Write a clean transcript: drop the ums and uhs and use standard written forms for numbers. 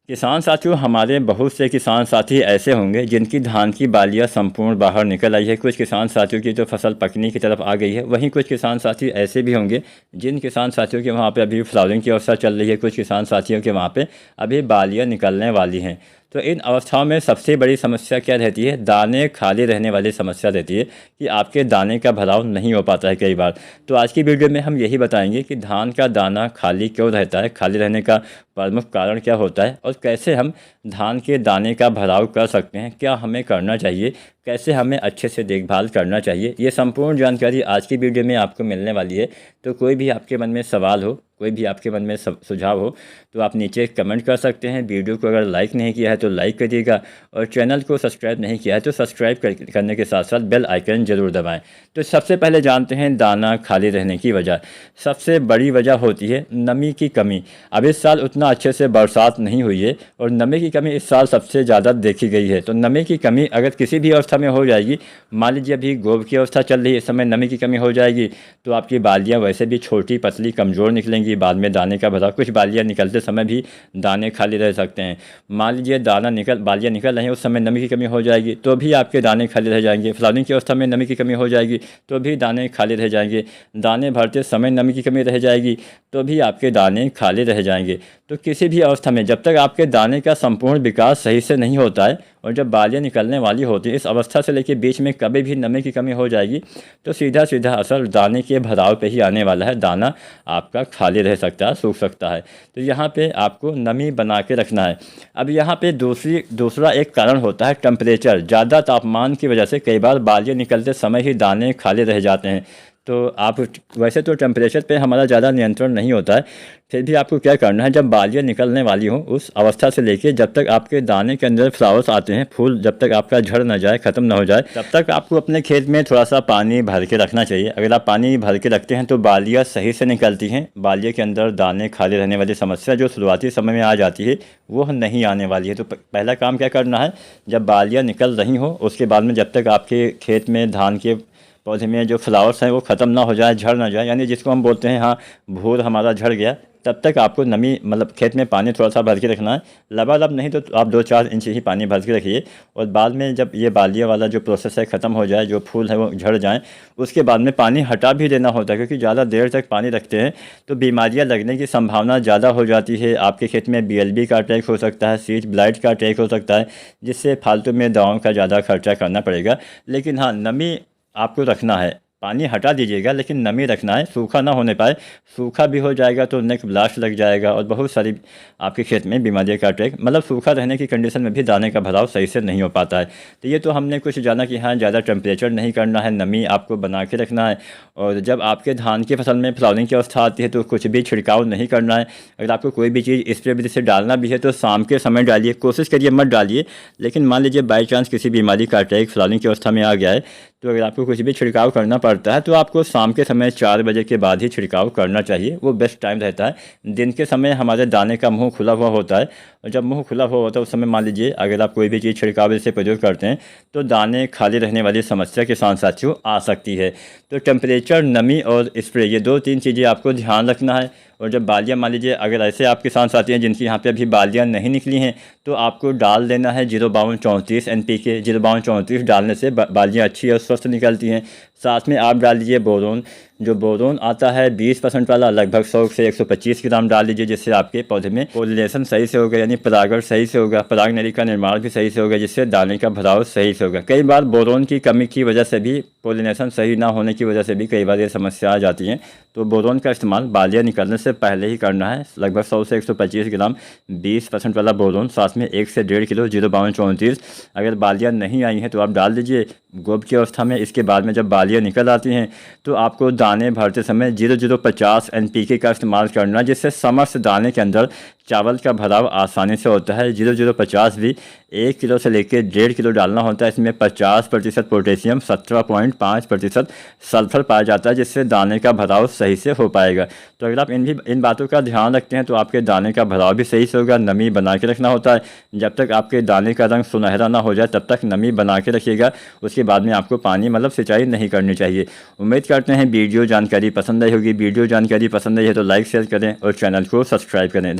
किसान साथियों, हमारे बहुत से किसान साथी ऐसे होंगे जिनकी धान की बालियां संपूर्ण बाहर निकल आई है। कुछ किसान साथियों की तो फसल पकने की तरफ आ गई है। वहीं कुछ किसान साथी ऐसे भी होंगे जिन किसान साथियों के वहाँ पे अभी फ्लावरिंग की अवस्था चल रही है। कुछ किसान साथियों के वहाँ पे अभी बालियां निकलने वाली हैं। तो इन अवस्थाओं में सबसे बड़ी समस्या क्या रहती है? दाने खाली रहने वाली समस्या रहती है कि आपके दाने का भराव नहीं हो पाता है कई बार। तो आज की वीडियो में हम यही बताएंगे कि धान का दाना खाली क्यों रहता है, खाली रहने का प्रमुख कारण क्या होता है और कैसे हम धान के दाने का भराव कर सकते हैं, क्या हमें करना चाहिए, कैसे हमें अच्छे से देखभाल करना चाहिए। ये संपूर्ण जानकारी आज की वीडियो में आपको मिलने वाली है। तो कोई भी आपके मन में सवाल हो, कोई भी आपके मन में सुझाव हो तो आप नीचे कमेंट कर सकते हैं। वीडियो को अगर लाइक नहीं किया है तो लाइक करिएगा और चैनल को सब्सक्राइब नहीं किया है तो सब्सक्राइब करने के साथ साथ बेल आइकन ज़रूर दबाएं। तो सबसे पहले जानते हैं दाना खाली रहने की वजह। सबसे बड़ी वजह होती है नमी की कमी। अब इस साल उतना अच्छे से बरसात नहीं हुई है और नमी की कमी इस साल सबसे ज़्यादा देखी गई है। तो नमी की कमी अगर किसी भी अवस्था में हो जाएगी, मान लीजिए अभी गोब की अवस्था चल रही है, इस समय नमी की कमी हो जाएगी तो आपकी बालियाँ वैसे भी छोटी पतली कमज़ोर निकलेंगी। बाद में दाने का भराव, कुछ बालियाँ निकलते समय भी दाने खाली रह सकते हैं। मान लीजिए बालियाँ निकल रही हैं, उस समय नमी की कमी हो जाएगी तो भी आपके दाने खाली रह जाएंगे। फ्लावरिंग की अवस्था में नमी की कमी हो जाएगी तो भी दाने खाली रह जाएंगे। दाने भरते समय नमी की कमी रह जाएगी तो भी आपके दाने खाली रह जाएंगे। तो किसी भी अवस्था में जब तक आपके दाने का संपूर्ण विकास सही से नहीं होता है और जब बालियाँ निकलने वाली होती है, इस अवस्था से लेकर बीच में कभी भी नमी की कमी हो जाएगी तो सीधा सीधा असर दाने के भराव पे ही आने वाला है। दाना आपका खाली रह सकता है, सूख सकता है। तो यहाँ पे आपको नमी बना के रखना है। अब यहाँ पे दूसरा एक कारण होता है टेम्परेचर। ज़्यादा तापमान की वजह से कई बार बालियाँ निकलते समय ही दाने खाली रह जाते हैं। तो आप वैसे तो टेम्परेचर पे हमारा ज़्यादा नियंत्रण नहीं होता है, फिर भी आपको क्या करना है, जब बालियाँ निकलने वाली हों उस अवस्था से लेके जब तक आपके दाने के अंदर फ्लावर्स आते हैं, फूल जब तक आपका झड़ ना जाए, ख़त्म ना हो जाए, तब तक आपको अपने खेत में थोड़ा सा पानी भर के रखना चाहिए। अगर आप पानी भर के रखते हैं तो बालियाँ सही से निकलती हैं। बालियाँ के अंदर दाने खाली रहने वाली समस्या जो शुरुआती समय में आ जाती है वो नहीं आने वाली है। तो पहला काम क्या करना है, जब बालियाँ निकल रही हों उसके बाद में जब तक आपके खेत में धान के पौधे में जो फ्लावर्स हैं वो ख़त्म ना हो जाए, झड़ ना जाए, यानी जिसको हम बोलते हैं हाँ भूर हमारा झड़ गया, तब तक आपको नमी मतलब खेत में पानी थोड़ा सा भर के रखना है। लबालब नहीं तो आप 2-4 इंच ही पानी भर के रखिए। और बाद में जब ये बालियाँ वाला जो प्रोसेस है ख़त्म हो जाए, जो फूल है वो झड़ जाएँ, उसके बाद में पानी हटा भी देना होता है, क्योंकि ज़्यादा देर तक पानी रखते हैं तो बीमारियाँ लगने की संभावना ज़्यादा हो जाती है। आपके खेत में BLB का अटैक हो सकता है, सीड ब्लाइट का अटैक हो सकता है, जिससे फालतू में दवाओं का ज़्यादा खर्चा करना पड़ेगा। लेकिन हाँ, नमी आपको रखना है। पानी हटा दीजिएगा लेकिन नमी रखना है, सूखा ना होने पाए। सूखा भी हो जाएगा तो नेक ब्लास्ट लग जाएगा और बहुत सारी आपके खेत में बीमारियों का अटैक, मतलब सूखा रहने की कंडीशन में भी दाने का भराव सही से नहीं हो पाता है। तो ये तो हमने कुछ जाना कि हाँ ज़्यादा टेम्परेचर नहीं करना है, नमी आपको बना के रखना है। और जब आपके धान की फसल में फ्लावरिंग की अवस्था आती है तो कुछ भी छिड़काव नहीं करना है। अगर आपको कोई भी चीज़ स्प्रे विधि से डालना भी है तो शाम के समय डालिए, कोशिश करिए मत डालिए। लेकिन मान लीजिए बाई चांस किसी बीमारी का अटैक फ्लावरिंग की अवस्था में आ गया है तो अगर आपको कुछ भी छिड़काव करना पड़ता है तो आपको शाम के समय 4 बजे के बाद ही छिड़काव करना चाहिए, वो बेस्ट टाइम रहता है। दिन के समय हमारे दाने का मुंह खुला हुआ होता है और जब मुंह खुला हुआ होता है उस समय मान लीजिए अगर आप कोई भी चीज़ छिड़काव से प्रयोग करते हैं तो दाने खाली रहने वाली समस्या किसान साथियों आ सकती है। तो टेम्परेचर, नमी और स्प्रे, ये 2-3 चीज़ें आपको ध्यान रखना है। और जब बालियाँ मान लीजिए अगर ऐसे आप किसान साथी हैं जिनकी यहाँ पे अभी बालियाँ नहीं निकली हैं तो आपको डाल देना है 05234 NPK। 05234 डालने से बालियाँ अच्छी और स्वस्थ निकलती हैं। साथ में आप डाल दीजिए बोरोन। जो बोरोन आता है 20% वाला, लगभग 100 से 125 ग्राम डाल दीजिए, जिससे आपके पौधे में पोलिनेशन सही से होगा, यानी परागण सही से होगा, पराग नली का निर्माण भी सही से होगा, जिससे दाने का भराव सही से होगा। कई बार बोरोन की कमी की वजह से भी, पोलिनेशन सही ना होने की वजह से भी कई बार ये समस्या आ जाती है। तो बोरोन का इस्तेमाल बालियाँ निकलने से पहले ही करना है। लगभग 100 से 125 ग्राम 20% वाला बोरोन, साथ में 1 से 1.5 किलो 05234। अगर बालियाँ नहीं आई हैं तो आप डाल दीजिए गोब की अवस्था में। इसके बाद में जब बालियाँ निकल आती हैं तो आपको दाने भरते समय 0050 NPK का इस्तेमाल करना, जिससे समस्त दाने के अंदर चावल का भराव आसानी से होता है। 0050 भी 1 किलो से लेकर 1.5 किलो डालना होता है। इसमें 50% पोटेशियम, 17.5% सल्फर पाया जाता है, जिससे दाने का भराव सही से हो पाएगा। तो अगर आप इन बातों का ध्यान रखते हैं तो आपके दाने का भराव भी सही से होगा। नमी बना के रखना होता है, जब तक आपके दाने का रंग सुनहरा ना हो जाए तब तक नमी बना के रखिएगा। उसके बाद में आपको पानी मतलब सिंचाई नहीं करनी चाहिए। उम्मीद करते हैं वीडियो जानकारी पसंद आई होगी। वीडियो जानकारी पसंद आई है तो लाइक शेयर करें और चैनल को सब्सक्राइब करें।